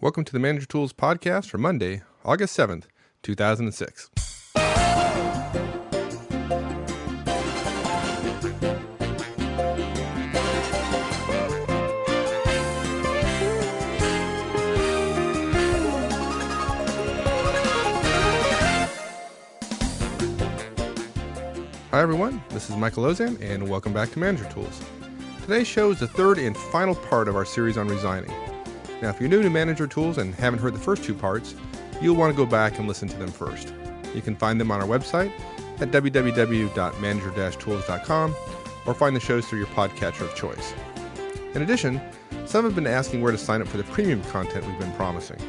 Welcome to the Manager Tools podcast for Monday, August 7th, 2006. Hi everyone, this is Michael Ozan and welcome back to Manager Tools. Today's show is the third and final part of our series on resigning. Now, if you're new to Manager Tools and haven't heard the first two parts, you'll want to go back and listen to them first. You can find them on our website at www.manager-tools.com or find the shows through your podcatcher of choice. In addition, some have been asking where to sign up for the premium content we've been promising.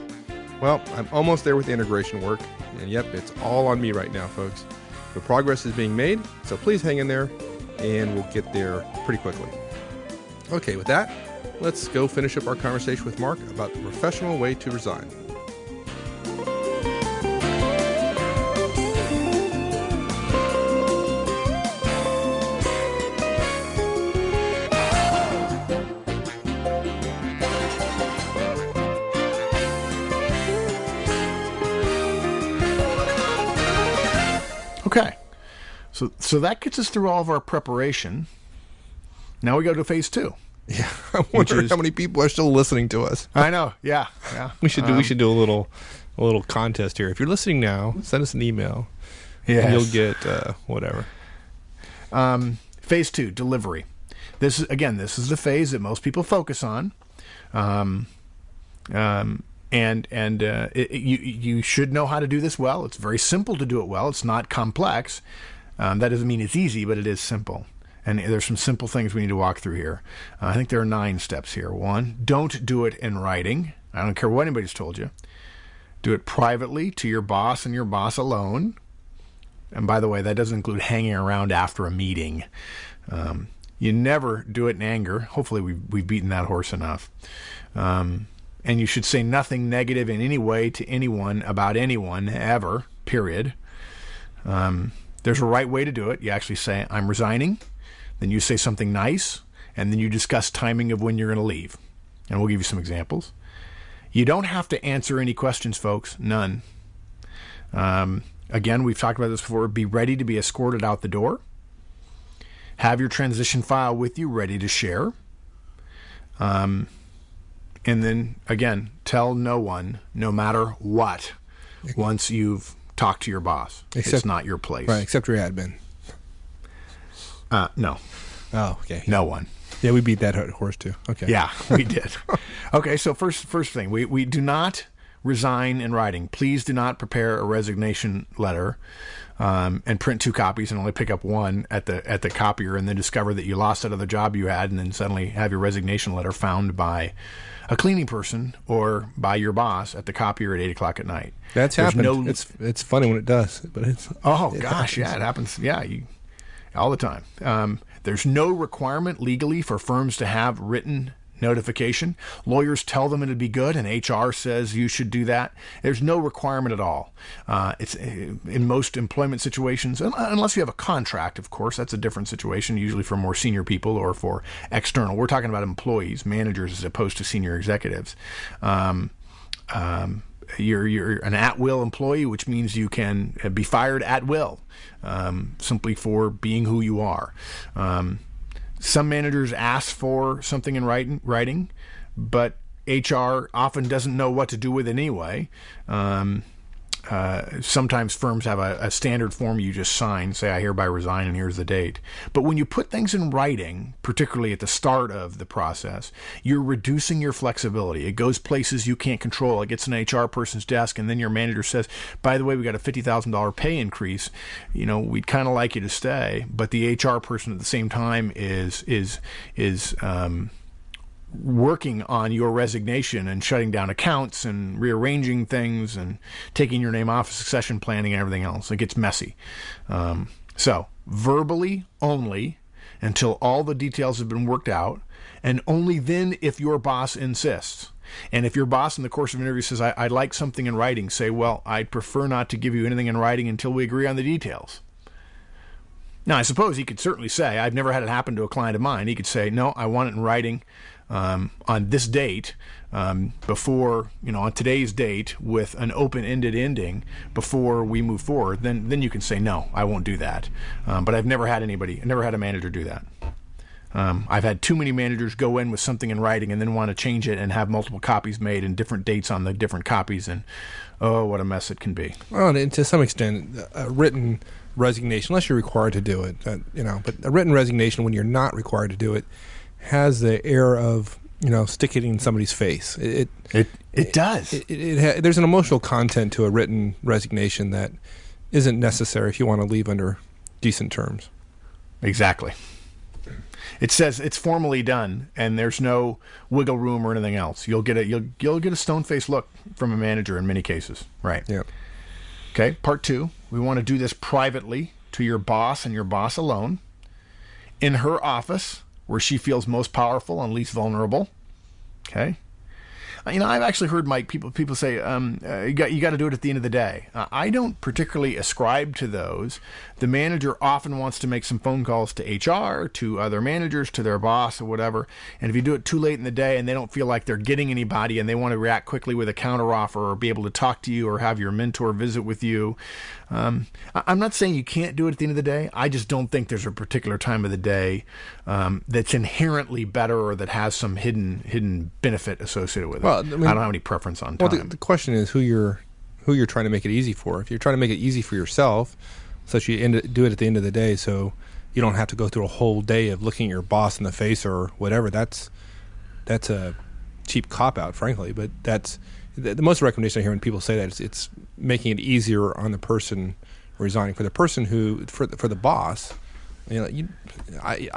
Well, I'm almost there with the integration work, and yep, it's all on me right now, folks. But progress is being made, so please hang in there, and we'll get there pretty quickly. Okay, with that, let's go finish up our conversation with Mark about the professional way to resign. Okay, so that gets us through all of our preparation. Now we go to phase two. Yeah, I wonder how many people are still listening to us. I know. Yeah. We should do a little contest here. If you're listening now, send us an email. Yes. And you'll get whatever. Phase two, delivery. This is the phase that most people focus on. You should know how to do this well. It's very simple to do it well. It's not complex. That doesn't mean it's easy, but it is simple. And there's some simple things we need to walk through here. I think there are 9 steps here. 1, don't do it in writing. I don't care what anybody's told you. Do it privately to your boss and your boss alone. And by the way, that doesn't include hanging around after a meeting. You never do it in anger. Hopefully we've beaten that horse enough. And you should say nothing negative in any way to anyone about anyone ever, period. There's a right way to do it. You actually say, I'm resigning. Then you say something nice, and then you discuss timing of when you're going to leave. And we'll give you some examples. You don't have to answer any questions, folks. None. Again, we've talked about this before. Be ready to be escorted out the door. Have your transition file with you, ready to share. And then, again, tell no one, no matter what, once you've talked to your boss. It's not your place. Right, except your admin. No. Oh, okay. No one. Yeah, we beat that horse too. Okay. Yeah, we did. Okay, so first thing, we do not resign in writing. Please do not prepare a resignation letter and print 2 copies and only pick up one at the copier and then discover that you lost that other job you had and then suddenly have your resignation letter found by a cleaning person or by your boss at the copier at 8 o'clock at night. That's happened. It's funny when it does, but it happens. Yeah, it happens. Yeah, all the time. There's no requirement legally for firms to have written notification. Lawyers tell them it'd be good, and HR says you should do that. There's no requirement at all. It's in most employment situations, unless you have a contract, of course, that's a different situation, usually for more senior people or for external. We're talking about employees, managers, as opposed to senior executives. You're an at-will employee, which means you can be fired at will, simply for being who you are. Some managers ask for something in writing, but HR often doesn't know what to do with it anyway. Sometimes firms have a standard form you just sign, say, I hereby resign, and here's the date. But when you put things in writing, particularly at the start of the process, you're reducing your flexibility. It goes places you can't control. It gets an HR person's desk, and then your manager says, by the way, we got a $50,000 pay increase. We'd kind of like you to stay. But the HR person at the same time is working on your resignation and shutting down accounts and rearranging things and taking your name off of succession planning and everything else. It gets messy. So verbally only until all the details have been worked out, and only then if your boss insists. And if your boss in the course of an interview says, I'd like something in writing, say, well, I'd prefer not to give you anything in writing until we agree on the details. Now, I suppose he could certainly say, I've never had it happen to a client of mine. He could say, no, I want it in writing. on this date, before, on today's date with an open-ended ending before we move forward, then you can say, no, I won't do that. But I've never had a manager do that. I've had too many managers go in with something in writing and then want to change it and have multiple copies made and different dates on the different copies, and oh, what a mess it can be. Well, and to some extent, a written resignation, unless you're required to do it, but a written resignation when you're not required to do it has the air of, stick it in somebody's face. It does. There's an emotional content to a written resignation that isn't necessary if you want to leave under decent terms. Exactly. It says it's formally done, and there's no wiggle room or anything else. You'll get a stone-faced look from a manager in many cases. Right. Yeah. Okay. Part 2. We want to do this privately to your boss and your boss alone, in her office, where she feels most powerful and least vulnerable. Okay. I've actually heard, Mike, people say, you got to do it at the end of the day. I don't particularly ascribe to those. The manager often wants to make some phone calls to HR, to other managers, to their boss or whatever. And if you do it too late in the day and they don't feel like they're getting anybody and they want to react quickly with a counteroffer or be able to talk to you or have your mentor visit with you, I'm not saying you can't do it at the end of the day. I just don't think there's a particular time of the day that's inherently better or that has some hidden benefit associated with it. Well, I don't have any preference on time. Well, the question is who you're trying to make it easy for. If you're trying to make it easy for yourself, so that you do it at the end of the day, so you don't have to go through a whole day of looking your boss in the face or whatever. That's a cheap cop out, frankly. But that's the most recommendation I hear when people say that it's making it easier on the person resigning. For the person for the boss, I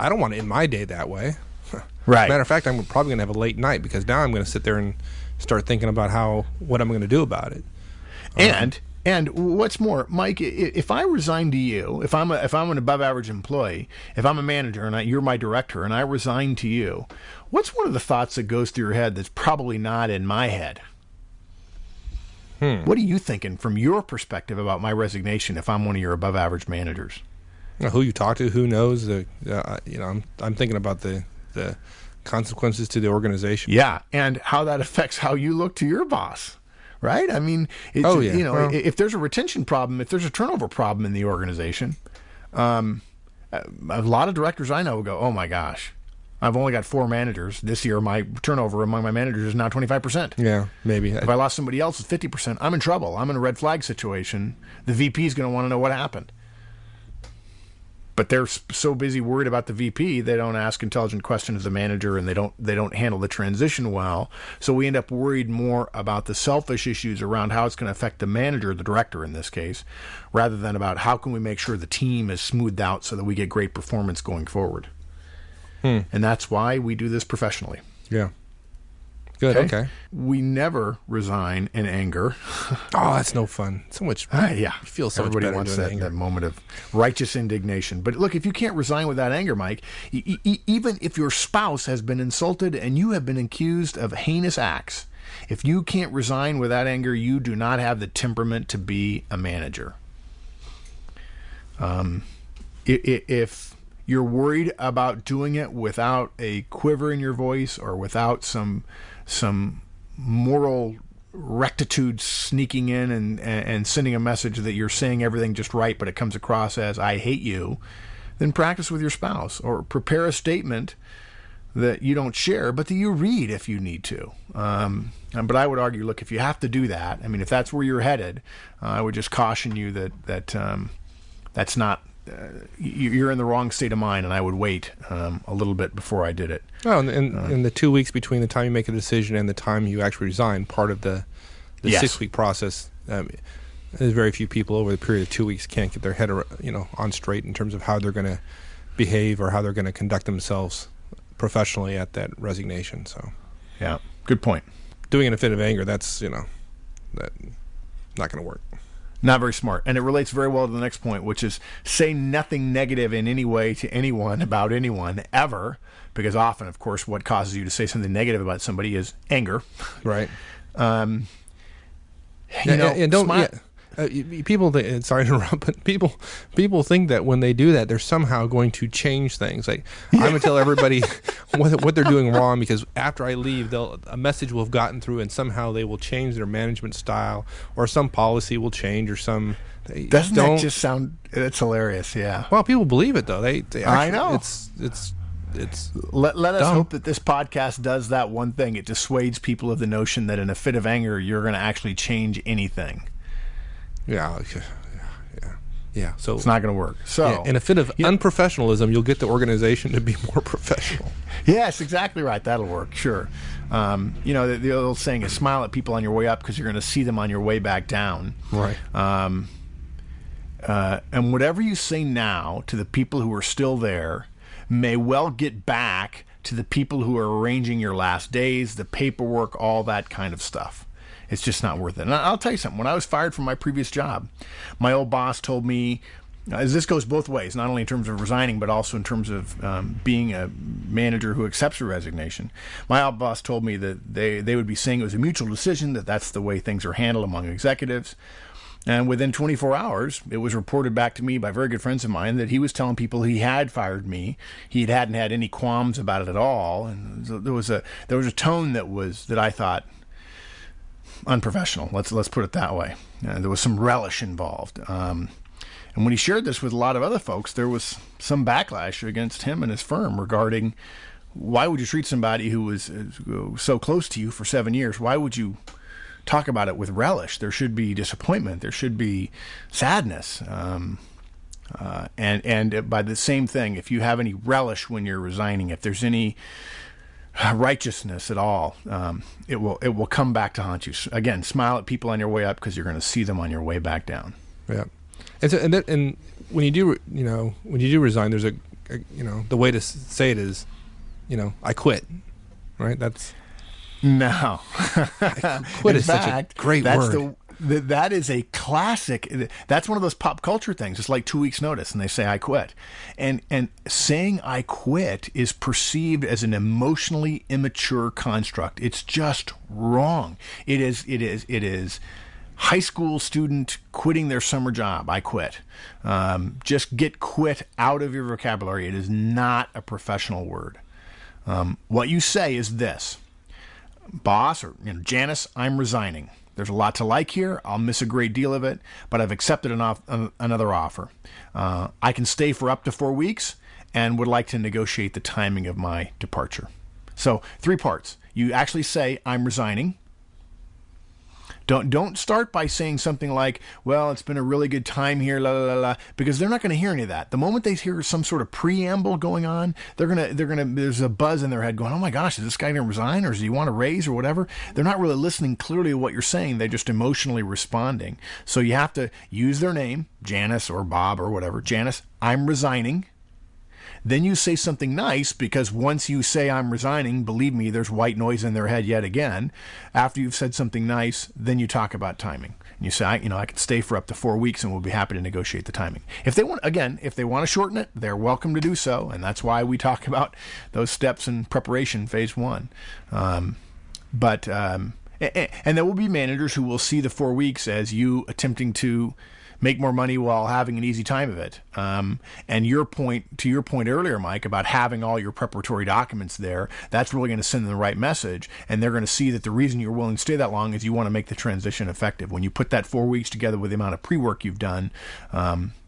don't want to end my day that way. Right. Matter of fact, I'm probably going to have a late night because now I'm going to sit there and start thinking about what I'm going to do about it. And what's more, Mike, if I resign to you, if I'm an above average employee, if I'm a manager and you're my director and I resign to you, what's one of the thoughts that goes through your head that's probably not in my head? What are you thinking from your perspective about my resignation if I'm one of your above average managers? Who you talk to, who knows? I'm thinking about the consequences to the organization. Yeah, and how that affects how you look to your boss, right? I mean, if there's a retention problem, if there's a turnover problem in the organization, a lot of directors I know go, oh my gosh, I've only got 4 managers. This year, my turnover among my managers is now 25%. Yeah, maybe. If I lost somebody else at 50%, I'm in trouble. I'm in a red flag situation. The VP is going to want to know what happened. But they're so busy worried about the VP, they don't ask intelligent questions of the manager, and they don't handle the transition well. So we end up worried more about the selfish issues around how it's going to affect the manager, the director in this case, rather than about how can we make sure the team is smoothed out so that we get great performance going forward. And that's why we do this professionally. Yeah. Good. Okay. We never resign in anger. Oh, that's no fun. So much. Yeah. You feel so Everybody much better wants that moment of righteous indignation. But look, if you can't resign without anger, Mike, even if your spouse has been insulted and you have been accused of heinous acts, if you can't resign without anger, you do not have the temperament to be a manager. If you're worried about doing it without a quiver in your voice or without some moral rectitude sneaking in and sending a message that you're saying everything just right, but it comes across as I hate you, then practice with your spouse or prepare a statement that you don't share, but that you read if you need to. But I would argue, look, if you have to do that, I mean, if that's where you're headed, I would just caution you that that's not. You're in the wrong state of mind, and I would wait a little bit before I did it. Oh, and the 2 weeks between the time you make a decision and the time you actually resign, part of the Yes. 6-week process. There's very few people over the period of 2 weeks can't get their head on straight in terms of how they're going to behave or how they're going to conduct themselves professionally at that resignation. So, yeah, good point. Doing it in a fit of anger, that's that not going to work. Not very smart. And it relates very well to the next point, which is say nothing negative in any way to anyone about anyone ever, because often, of course, what causes you to say something negative about somebody is anger. Right. Don't People think, sorry to interrupt, but people think that when they do that, they're somehow going to change things. Like, I'm going to tell everybody what they're doing wrong, because after I leave, a message will have gotten through, and somehow they will change their management style, or some policy will change, or some. Doesn't that just sound? It's hilarious. Yeah. Well, people believe it though. They actually, I know. It's let us hope that this podcast does that one thing. It dissuades people of the notion that in a fit of anger you're going to actually change anything. Yeah. So it's not going to work. So in a fit of unprofessionalism, you'll get the organization to be more professional. Yes, exactly right. That'll work. Sure. The old saying is smile at people on your way up because you're going to see them on your way back down. Right. And whatever you say now to the people who are still there may well get back to the people who are arranging your last days, the paperwork, all that kind of stuff. It's just not worth it. And I'll tell you something. When I was fired from my previous job, my old boss told me, as this goes both ways, not only in terms of resigning, but also in terms of being a manager who accepts a resignation. My old boss told me that they would be saying it was a mutual decision, that that's the way things are handled among executives. And within 24 hours, it was reported back to me by very good friends of mine that he was telling people he had fired me. He hadn't had any qualms about it at all. And there was a tone that I thought unprofessional. Let's put it that way. There was some relish involved. And when he shared this with a lot of other folks, there was some backlash against him and his firm regarding, why would you treat somebody who was so close to you for 7 years? Why would you talk about it with relish? There should be disappointment. There should be sadness. And by the same thing, if you have any relish when you're resigning, if there's any righteousness at all, it will come back to haunt you. Again, smile at people on your way up because you're going to see them on your way back down. Yeah, and when you do resign, there's a the way to say it is, I quit. Right? That's. No. Quit is such a great word. That is a classic. That's one of those pop culture things. It's like 2 weeks' notice, and they say, I quit. And saying I quit is perceived as an emotionally immature construct. It's just wrong. It is high school student quitting their summer job. I quit. Just get quit out of your vocabulary. It is not a professional word. What you say is this. Boss, or Janice, I'm resigning. There's a lot to like here. I'll miss a great deal of it, but I've accepted another offer. I can stay for up to 4 weeks and would like to negotiate the timing of my departure. So 3 parts. You actually say, I'm resigning. Don't start by saying something like, well, it's been a really good time here, la la la, because they're not going to hear any of that. The moment they hear some sort of preamble going on, they're gonna there's a buzz in their head going, oh my gosh, is this guy going to resign, or does he want a raise or whatever? They're not really listening clearly to what you're saying. They're just emotionally responding. So you have to use their name, Janice or Bob or whatever. Janice, I'm resigning. Then you say something nice, because once you say I'm resigning, believe me, there's white noise in their head yet again. After you've said something nice, then you talk about timing. And you say, I can stay for up to 4 weeks and we'll be happy to negotiate the timing. If they want to shorten it, they're welcome to do so. And that's why we talk about those steps in preparation, phase 1. And there will be managers who will see the 4 weeks as you attempting to make more money while having an easy time of it. And to your point earlier, Mike, about having all your preparatory documents there, that's really going to send them the right message. And they're going to see that the reason you're willing to stay that long is you want to make the transition effective. When you put that 4 weeks together with the amount of pre-work you've done,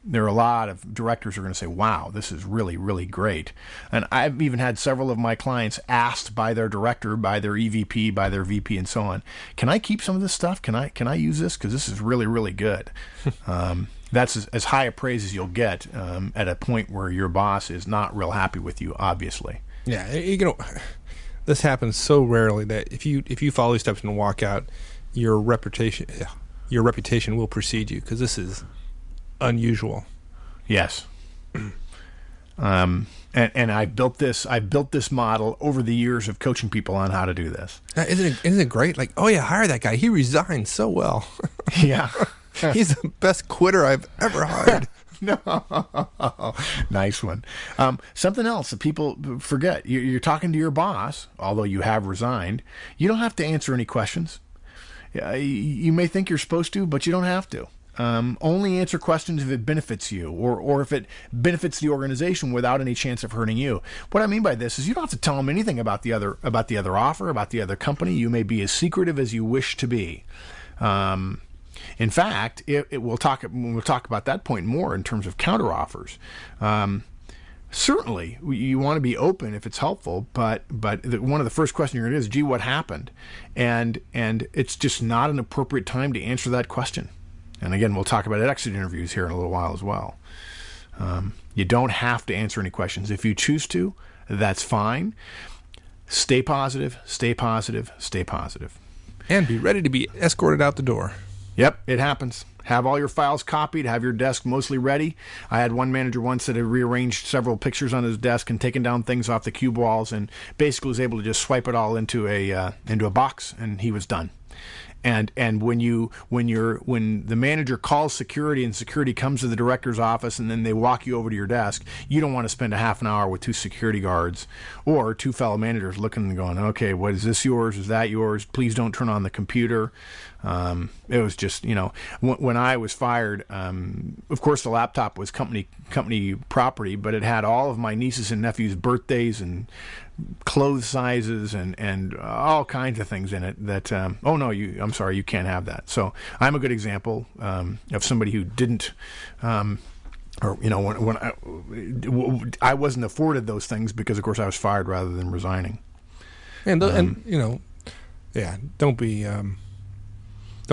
there are a lot of directors who are going to say, wow, this is really, really great. And I've even had several of my clients asked by their director, by their EVP, by their VP, and so on, can I keep some of this stuff? Can I use this? Because this is really, really good. That's as high a praise as you'll get at a point where your boss is not real happy with you, obviously. Yeah, this happens so rarely that if you follow these steps and walk out, your reputation will precede you, because this is unusual. Yes. And I built this model over the years of coaching people on how to do this. Isn't it great? Like, oh yeah, hire that guy. He resigned so well. Yeah. He's the best quitter I've ever hired. No. Nice one. Something else that people forget. You're talking to your boss, although you have resigned. You don't have to answer any questions. You may think you're supposed to, but you don't have to. only answer questions if it benefits you or if it benefits the organization without any chance of hurting you. What I mean by this is you don't have to tell them anything about the other offer, about the other company. You may be as secretive as you wish to be. In fact, we'll talk about that point more in terms of counteroffers. Certainly, you want to be open if it's helpful, but one of the first questions you're going to do is, "Gee, what happened?" And it's just not an appropriate time to answer that question. And again, we'll talk about exit interviews here in a little while as well. You don't have to answer any questions. If you choose to, that's fine. Stay positive, stay positive, stay positive. And be ready to be escorted out the door. Yep, it happens. Have all your files copied, have your desk mostly ready. I had one manager once that had rearranged several pictures on his desk and taken down things off the cube walls and basically was able to just swipe it all into a box, and he was done. And when the manager calls security and security comes to the director's office and then they walk you over to your desk, you don't want to spend a half an hour with two security guards or two fellow managers looking and going, "Okay, what is this yours? Is that yours? Please don't turn on the computer." It was just, when I was fired, of course the laptop was company property, but it had all of my nieces and nephews' birthdays and clothes sizes and all kinds of things in it that, I'm sorry, you can't have that. So I'm a good example of somebody who didn't, when I wasn't afforded those things because, of course, I was fired rather than resigning. Don't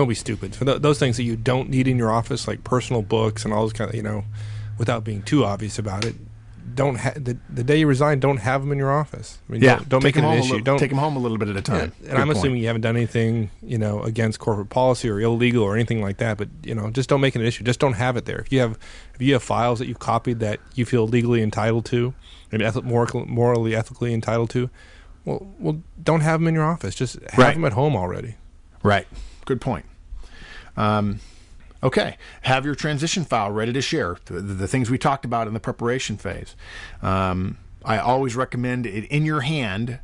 be stupid. For those things that you don't need in your office, like personal books and all those kind of, without being too obvious about it, the day you resign, don't have them in your office. I mean, don't make it an issue. Don't take them home a little bit at a time. Yeah. And I'm assuming you haven't done anything, against corporate policy or illegal or anything like that. But just don't make it an issue. Just don't have it there. If you have files that you've copied that you feel legally entitled to and morally, ethically entitled to, well, don't have them in your office. Just have them at home already. Right. Good point. Okay. Have your transition file ready to share. The things we talked about in the preparation phase. I always recommend it in your hand.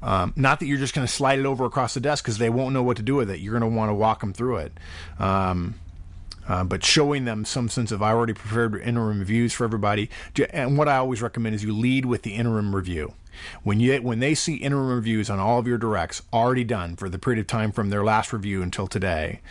Not that you're just going to slide it over across the desk because they won't know what to do with it. You're going to want to walk them through it. But showing them some sense of, I already prepared interim reviews for everybody. And what I always recommend is you lead with the interim review. When they see interim reviews on all of your directs already done for the period of time from their last review until today,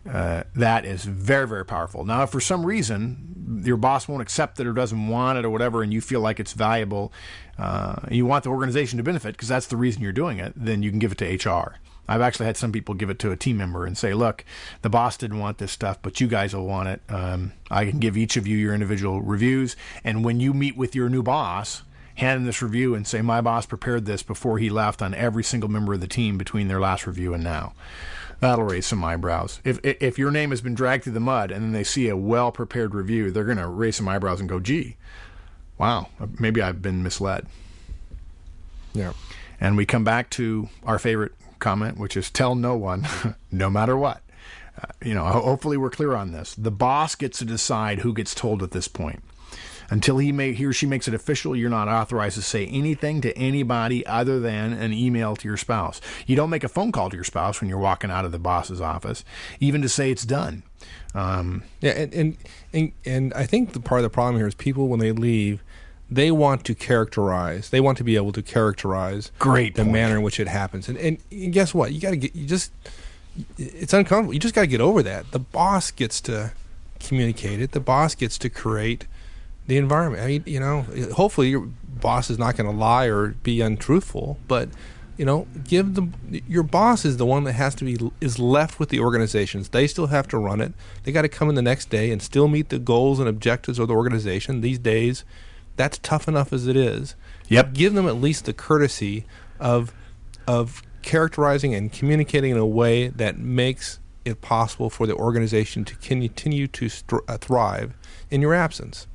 that is very, very powerful. Now, if for some reason your boss won't accept it or doesn't want it or whatever, and you feel like it's valuable, and you want the organization to benefit because that's the reason you're doing it, then you can give it to HR. I've actually had some people give it to a team member and say, "Look, the boss didn't want this stuff, but you guys will want it. I can give each of you your individual reviews, and when you meet with your new boss, hand him this review and say, my boss prepared this before he left on every single member of the team between their last review and now." That'll raise some eyebrows. If your name has been dragged through the mud and then they see a well-prepared review, they're going to raise some eyebrows and go, "Gee, wow, maybe I've been misled." Yeah. And we come back to our favorite comment, which is tell no one, no matter what. Hopefully we're clear on this. The boss gets to decide who gets told at this point. Until he or she makes it official, you're not authorized to say anything to anybody other than an email to your spouse. You don't make a phone call to your spouse when you're walking out of the boss's office, even to say it's done. And I think the part of the problem here is people, when they leave, they want to characterize. They want to be able to characterize the manner in which it happens. And guess what? It's uncomfortable. You just got to get over that. The boss gets to communicate it. The boss gets to create the environment. I mean, hopefully your boss is not going to lie or be untruthful, but your boss is the one that is left with the organizations. They still have to run it. They got to come in the next day and still meet the goals and objectives of the organization. These days, that's tough enough as it is. Yep. Give them at least the courtesy of characterizing and communicating in a way that makes it possible for the organization to continue to thrive in your absence.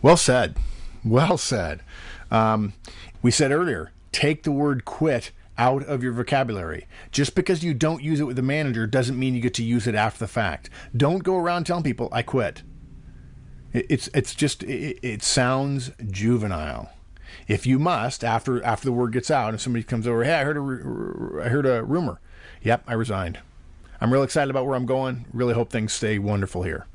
Well said. Well said. We said earlier, take the word quit out of your vocabulary. Just because you don't use it with the manager doesn't mean you get to use it after the fact. Don't go around telling people, "I quit." It sounds juvenile. If you must, after the word gets out and somebody comes over, "Hey, I heard a rumor." "Yep, I resigned. I'm real excited about where I'm going. Really hope things stay wonderful here.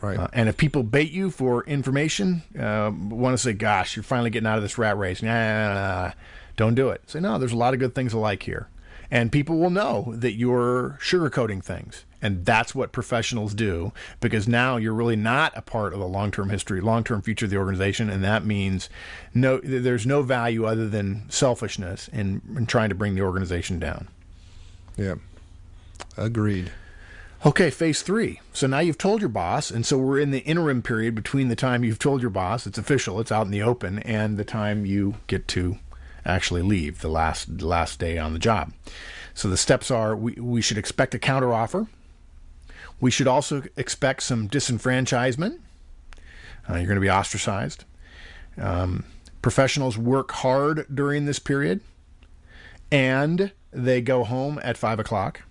Right. And if people bait you for information, want to say, gosh, you're finally getting out of this rat race. Nah, don't do it. Say, no, there's a lot of good things alike here. And people will know that you're sugarcoating things. And that's what professionals do, because now you're really not a part of the long-term history, long-term future of the organization. And that means there's no value other than selfishness in trying to bring the organization down. Yeah. Agreed. Okay, phase 3. So now you've told your boss, and so we're in the interim period between the time you've told your boss, it's official, it's out in the open, and the time you get to actually leave, the last day on the job. So the steps are, we should expect a counteroffer. We should also expect some disenfranchisement. You're going to be ostracized. Professionals work hard during this period, and they go home at 5 o'clock.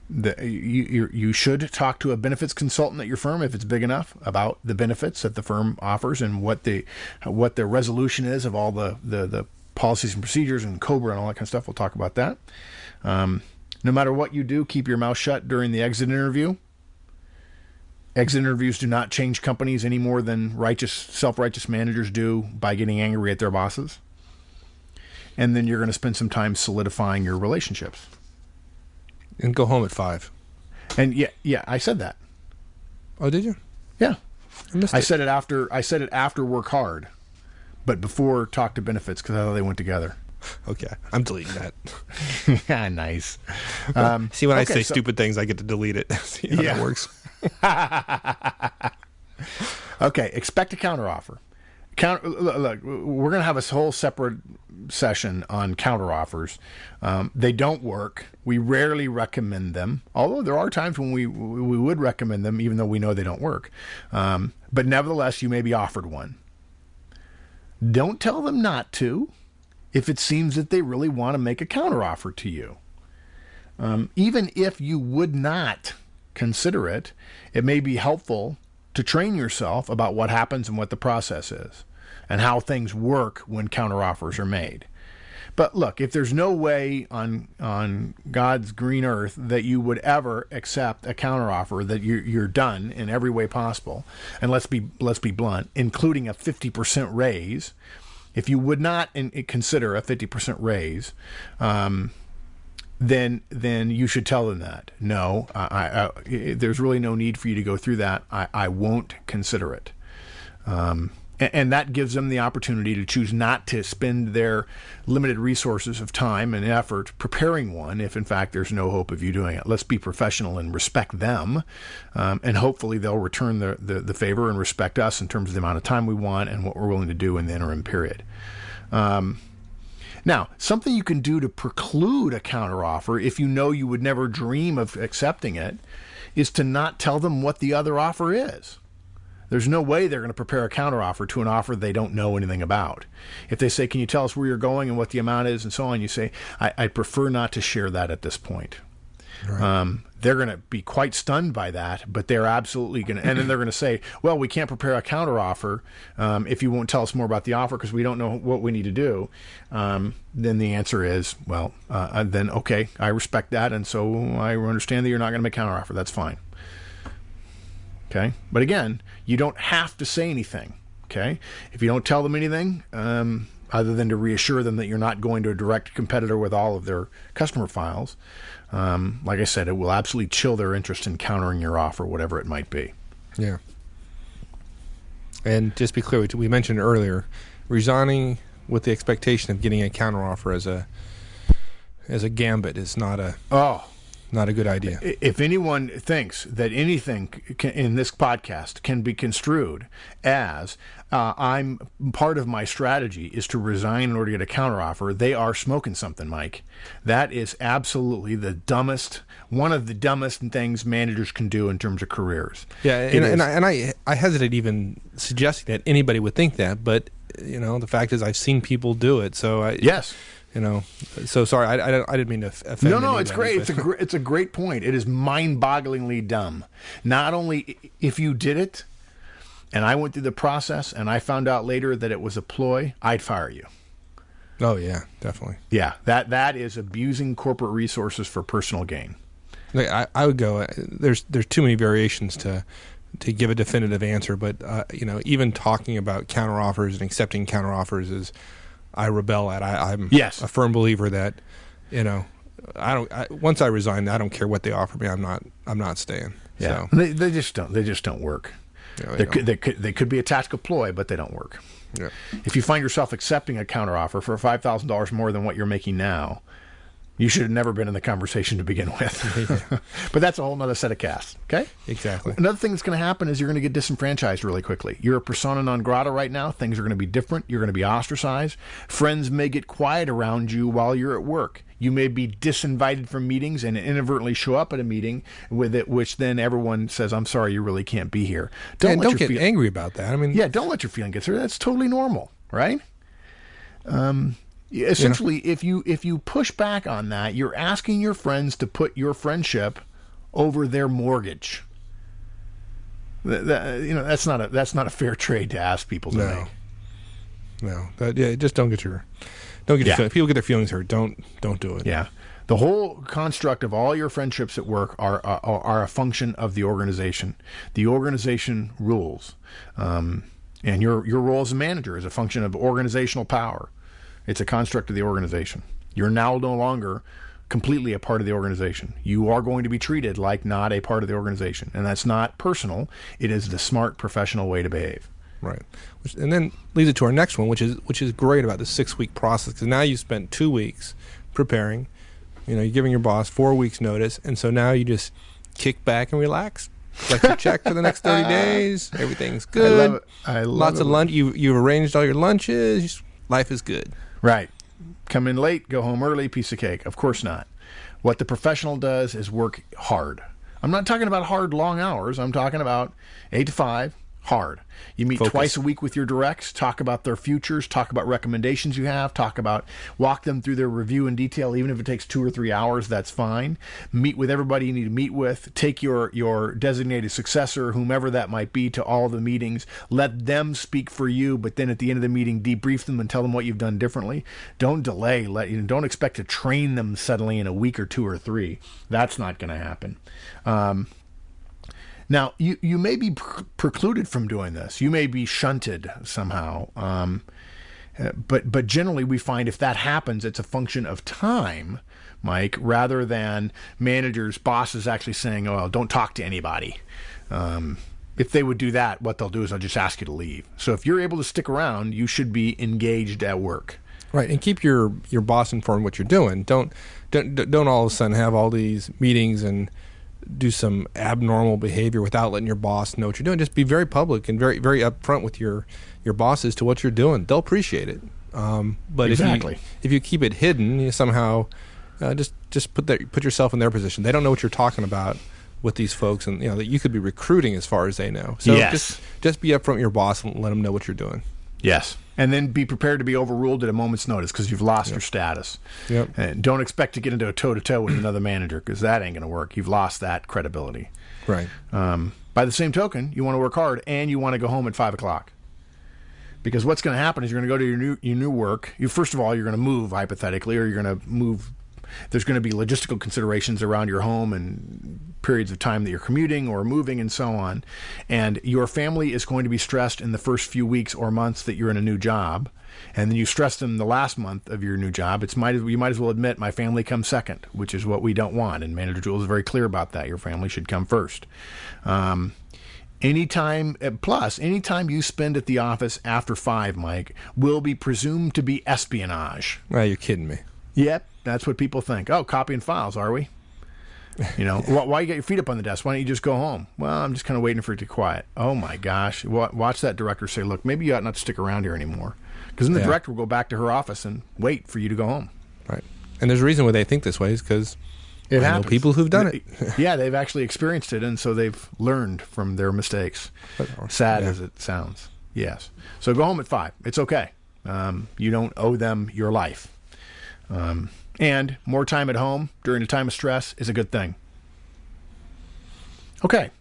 You should talk to a benefits consultant at your firm, if it's big enough, about the benefits that the firm offers and what the resolution is of all the policies and procedures and COBRA and all that kind of stuff. We'll talk about that. No matter what you do, keep your mouth shut during the exit interview. Exit interviews do not change companies any more than self-righteous managers do by getting angry at their bosses. And then you're going to spend some time solidifying your relationships. And go home at 5. And yeah, I said that. Oh, did you? Yeah. I said it after work hard, but before talk to benefits, because I thought they went together. Okay. I'm deleting that. Yeah, nice. See, when I say stupid things, I get to delete it. See how that works. Okay, expect a counteroffer. Look, we're going to have a whole separate session on counteroffers. They don't work. We rarely recommend them, although there are times when we would recommend them, even though we know they don't work. But nevertheless, you may be offered one. Don't tell them not to if it seems that they really want to make a counteroffer to you. Even if you would not consider it, it may be helpful to train yourself about what happens and what the process is and how things work when counteroffers are made. But look, if there's no way on God's green earth that you would ever accept a counteroffer, that you're done in every way possible, and let's be blunt, including a 50% raise, if you would not consider a 50% raise, then you should tell them that. No, there's really no need for you to go through that. I won't consider it. And that gives them the opportunity to choose not to spend their limited resources of time and effort preparing one if, in fact, there's no hope of you doing it. Let's be professional and respect them, and hopefully they'll return the favor and respect us in terms of the amount of time we want and what we're willing to do in the interim period. Now, something you can do to preclude a counteroffer, if you know you would never dream of accepting it, is to not tell them what the other offer is. There's no way they're going to prepare a counteroffer to an offer they don't know anything about. If they say, can you tell us where you're going and what the amount is and so on, you say, I'd prefer not to share that at this point. Right. They're going to be quite stunned by that, but they're absolutely going to, and then they're going to say, well, we can't prepare a counteroffer if you won't tell us more about the offer because we don't know what we need to do. Then the answer is, well, then okay, I respect that, and so I understand that you're not going to make a counteroffer. That's fine. Okay, but again, you don't have to say anything. Okay, if you don't tell them anything, other than to reassure them that you're not going to a direct competitor with all of their customer files, like I said, it will absolutely chill their interest in countering your offer, whatever it might be. Yeah. And just be clear, we mentioned earlier, resigning with the expectation of getting a counteroffer as a gambit is not a good idea. If anyone thinks that anything in this podcast can be construed as I'm part of my strategy is to resign in order to get a counteroffer, they are smoking something, Mike. That is absolutely one of the dumbest things managers can do in terms of careers. Yeah, and I hesitate even suggesting that anybody would think that, but the fact is I've seen people do it. So yes. So sorry, I didn't mean to offend No, anybody, it's great. It's a great point. It is mind-bogglingly dumb. Not only if you did it, and I went through the process, and I found out later that it was a ploy, I'd fire you. Oh yeah, definitely. Yeah, that is abusing corporate resources for personal gain. Like, I would go. There's too many variations to give a definitive answer, but even talking about counteroffers and accepting counteroffers is I rebel at. I'm Yes. a firm believer that once I resign, I don't care what they offer me. I'm not staying. Yeah, So, they just don't work. They could be a tactical ploy, but they don't work. Yeah. If you find yourself accepting a counteroffer for $5,000 more than what you're making now, you should have never been in the conversation to begin with. Yeah. But that's a whole other set of casts. Okay? Exactly. Another thing that's going to happen is you're going to get disenfranchised really quickly. You're a persona non grata right now. Things are going to be different. You're going to be ostracized. Friends may get quiet around you while you're at work. You may be disinvited from meetings and inadvertently show up at a meeting with it, which then everyone says, "I'm sorry, you really can't be here." Don't get angry about that. I mean, yeah, don't let your feeling get through. That's totally normal, right? Essentially, if you push back on that, you're asking your friends to put your friendship over their mortgage. That's not a fair trade to ask people to make. No. Just don't get your feelings. People get their feelings hurt. Don't do it. Yeah. The whole construct of all your friendships at work are a function of the organization. The organization rules, and your role as a manager is a function of organizational power. It's a construct of the organization. You're now no longer completely a part of the organization. You are going to be treated like not a part of the organization, and that's not personal. It is the smart professional way to behave. Right, and then leads it to our next one, which is great about the 6-week process, because now you spent 2 weeks preparing. You're giving your boss 4 weeks notice, and so now you just kick back and relax. Collect your check for the next 30 days. Everything's good. I love Lots of lunch. You've arranged all your lunches. Life is good. Right. Come in late, go home early, piece of cake. Of course not. What the professional does is work hard. I'm not talking about hard, long hours. I'm talking about 8 to 5, hard. You meet twice a week with your directs, talk about their futures, talk about recommendations you have, walk them through their review in detail. Even if it takes 2 or 3 hours, that's fine. Meet with everybody you need to meet with. Take your designated successor, whomever that might be, to all the meetings. Let them speak for you, but then at the end of the meeting, debrief them and tell them what you've done differently. Don't delay. Don't expect to train them suddenly in a week or 2 or 3. That's not going to happen. Now, you may be precluded from doing this. You may be shunted somehow. But generally we find if that happens, it's a function of time, Mike, rather than managers, bosses actually saying, "Oh, well, don't talk to anybody." If they would do that, what they'll do is they'll just ask you to leave. So if you're able to stick around, you should be engaged at work. Right, and keep your boss informed what you're doing. Don't all of a sudden have all these meetings and do some abnormal behavior without letting your boss know what you're doing. Just be very public and very, very upfront with your bosses to what you're doing. They'll appreciate it. But exactly. if you keep it hidden, you somehow just put yourself in their position. They don't know what you're talking about with these folks, and that you could be recruiting as far as they know. So yes. just be upfront with your boss and let them know what you're doing. Yes. And then be prepared to be overruled at a moment's notice because you've lost your status. Yep. And don't expect to get into a toe-to-toe with another manager because that ain't going to work. You've lost that credibility. Right. By the same token, you want to work hard and you want to go home at 5 o'clock. Because what's going to happen is you're going to go to your new work. First of all, you're going to move, hypothetically, or you're going to move. There's going to be logistical considerations around your home and periods of time that you're commuting or moving and so on. And your family is going to be stressed in the first few weeks or months that you're in a new job. And then you stress them the last month of your new job. You might as well admit my family comes second, which is what we don't want. And Manager Tool is very clear about that. Your family should come first. Anytime you spend at the office after 5, Mike, will be presumed to be espionage. Well, you're kidding me. Yep, that's what people think. Oh, copying files, are we? Why you got your feet up on the desk? Why don't you just go home? Well, I'm just kind of waiting for it to quiet. Oh, my gosh. Watch that director say, look, maybe you ought not to stick around here anymore. Because then the director will go back to her office and wait for you to go home. Right. And there's a reason why they think this way is because I know people who've done it. Yeah, they've actually experienced it, and so they've learned from their mistakes. Sad as it sounds. Yes. So go home at 5. It's okay. You don't owe them your life. And more time at home during a time of stress is a good thing. Okay.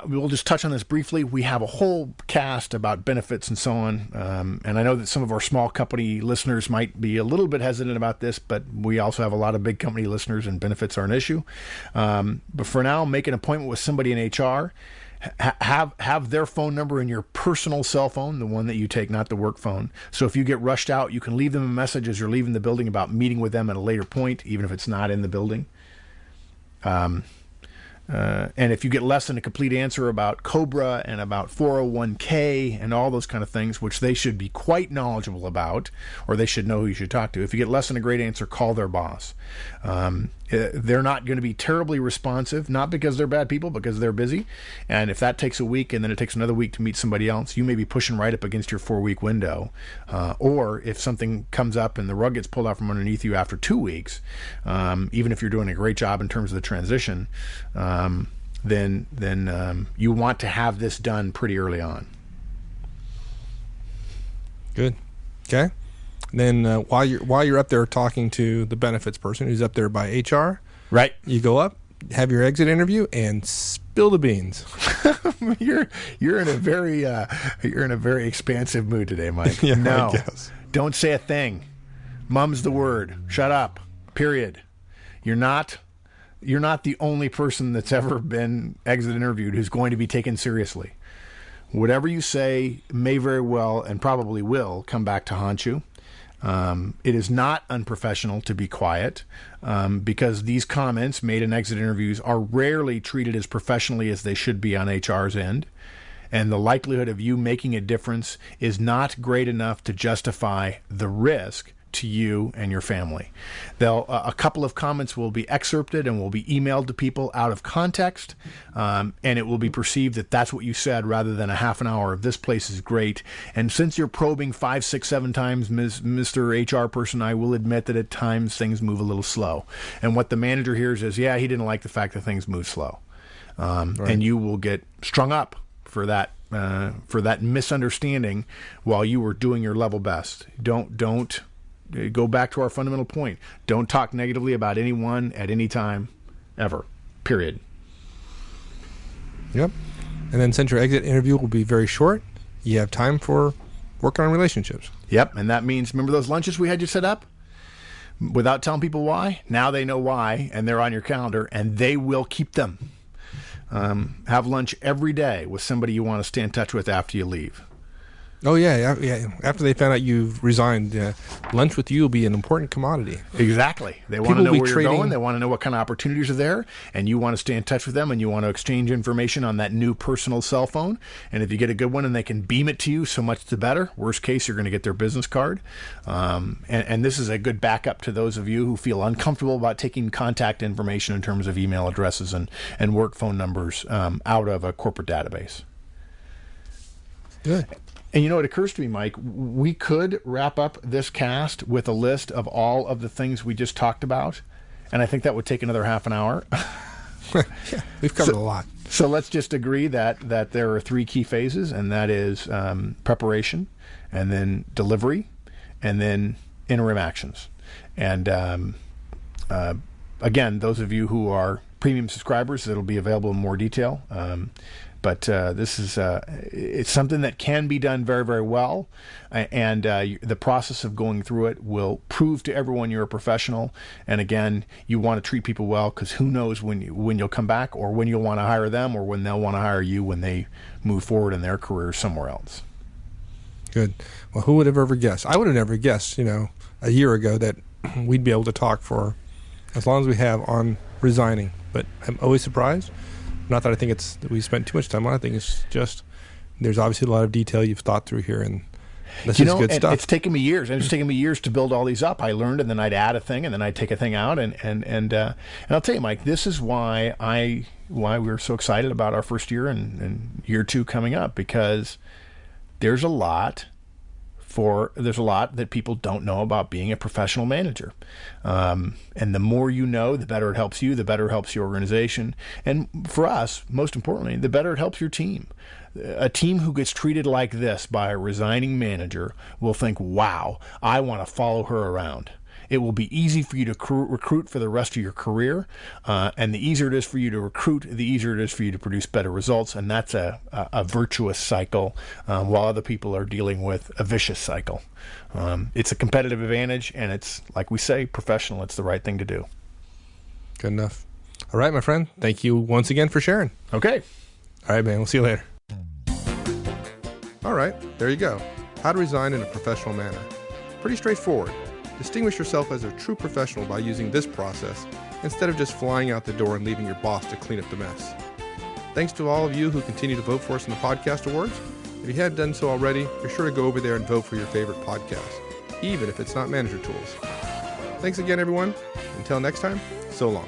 We'll just touch on this briefly. We have a whole cast about benefits and so on. And I know that some of our small company listeners might be a little bit hesitant about this, but we also have a lot of big company listeners and benefits are an issue. But for now, make an appointment with somebody in HR. Have their phone number in your personal cell phone, the one that you take, not the work phone. So if you get rushed out, you can leave them a message as you're leaving the building about meeting with them at a later point, even if it's not in the building. And if you get less than a complete answer about COBRA and about 401k and all those kind of things, which they should be quite knowledgeable about, or they should know who you should talk to. If you get less than a great answer, call their boss. They're not going to be terribly responsive, not because they're bad people, because they're busy. And if that takes a week and then it takes another week to meet somebody else, you may be pushing right up against your 4-week window. Or if something comes up and the rug gets pulled out from underneath you after 2 weeks, even if you're doing a great job in terms of the transition, then you want to have this done pretty early on. Good. Okay. Then while you're up there talking to the benefits person who's up there by HR, right? You go up, have your exit interview, and spill the beans. you're in a very expansive mood today, Mike. Yeah, no, I guess. Don't say a thing. Mum's the word. Shut up. Period. You're not the only person that's ever been exit interviewed who's going to be taken seriously. Whatever you say may very well and probably will come back to haunt you. It is not unprofessional to be quiet because these comments made in exit interviews are rarely treated as professionally as they should be on HR's end. And the likelihood of you making a difference is not great enough to justify the risk to you and your family. A couple of comments will be excerpted and will be emailed to people out of context, and it will be perceived that that's what you said rather than a half an hour of this place is great. And since you're probing 5, 6, 7 times, Mr. HR person, I will admit that at times things move a little slow. And what the manager hears is, yeah, he didn't like the fact that things move slow. Right. And you will get strung up for that misunderstanding while you were doing your level best. Don't go back to our fundamental point. Don't talk negatively about anyone at any time, ever. Period. Yep. And then since your exit interview will be very short, you have time for working on relationships. Yep. And that means, remember those lunches we had you set up? Without telling people why? Now they know why, and they're on your calendar, and they will keep them. Have lunch every day with somebody you want to stay in touch with after you leave. Oh, yeah. After they found out you've resigned, lunch with you will be an important commodity. Exactly. They want to know where you're going. They want to know what kind of opportunities are there, and you want to stay in touch with them, and you want to exchange information on that new personal cell phone. And if you get a good one and they can beam it to you, so much the better. Worst case, you're going to get their business card. And this is a good backup to those of you who feel uncomfortable about taking contact information in terms of email addresses and work phone numbers out of a corporate database. Good. And you know, it occurs to me, Mike, we could wrap up this cast with a list of all of the things we just talked about, and I think that would take another half an hour. Yeah, we've covered a lot. So let's just agree that there are 3 key phases, and that is preparation, and then delivery, and then interim actions. And again, those of you who are premium subscribers, it'll be available in more detail. But this is it's something that can be done very, very well, and the process of going through it will prove to everyone you're a professional. And again, you want to treat people well, because who knows when you'll come back, or when you'll want to hire them, or when they'll want to hire you when they move forward in their career somewhere else. Good. Well, who would have ever guessed? I would have never guessed, a year ago that we'd be able to talk for as long as we have on resigning. But I'm always surprised. Not that I think that we spent too much time on it. I think it's just there's obviously a lot of detail you've thought through here, and this is good stuff. It's taken me years, and it's taken me years to build all these up. I learned, and then I'd add a thing, and then I'd take a thing out, and I'll tell you, Mike, this is why we're so excited about our first year and year 2 coming up, because there's a lot that people don't know about being a professional manager. And the more you know, the better it helps you, the better it helps your organization. And for us, most importantly, the better it helps your team. A team who gets treated like this by a resigning manager will think, wow, I want to follow her around. it will be easy for you to recruit for the rest of your career. And the easier it is for you to recruit, the easier it is for you to produce better results. And that's a virtuous cycle, while other people are dealing with a vicious cycle. It's a competitive advantage, and it's, like we say, professional. It's the right thing to do. Good enough. All right, my friend. Thank you once again for sharing. Okay. All right, man. We'll see you later. All right. There you go. How to resign in a professional manner. Pretty straightforward. Distinguish yourself as a true professional by using this process instead of just flying out the door and leaving your boss to clean up the mess. Thanks to all of you who continue to vote for us in the podcast awards. If you hadn't done so already, be sure to go over there and vote for your favorite podcast, even if it's not Manager Tools. Thanks again, everyone. Until next time, so long.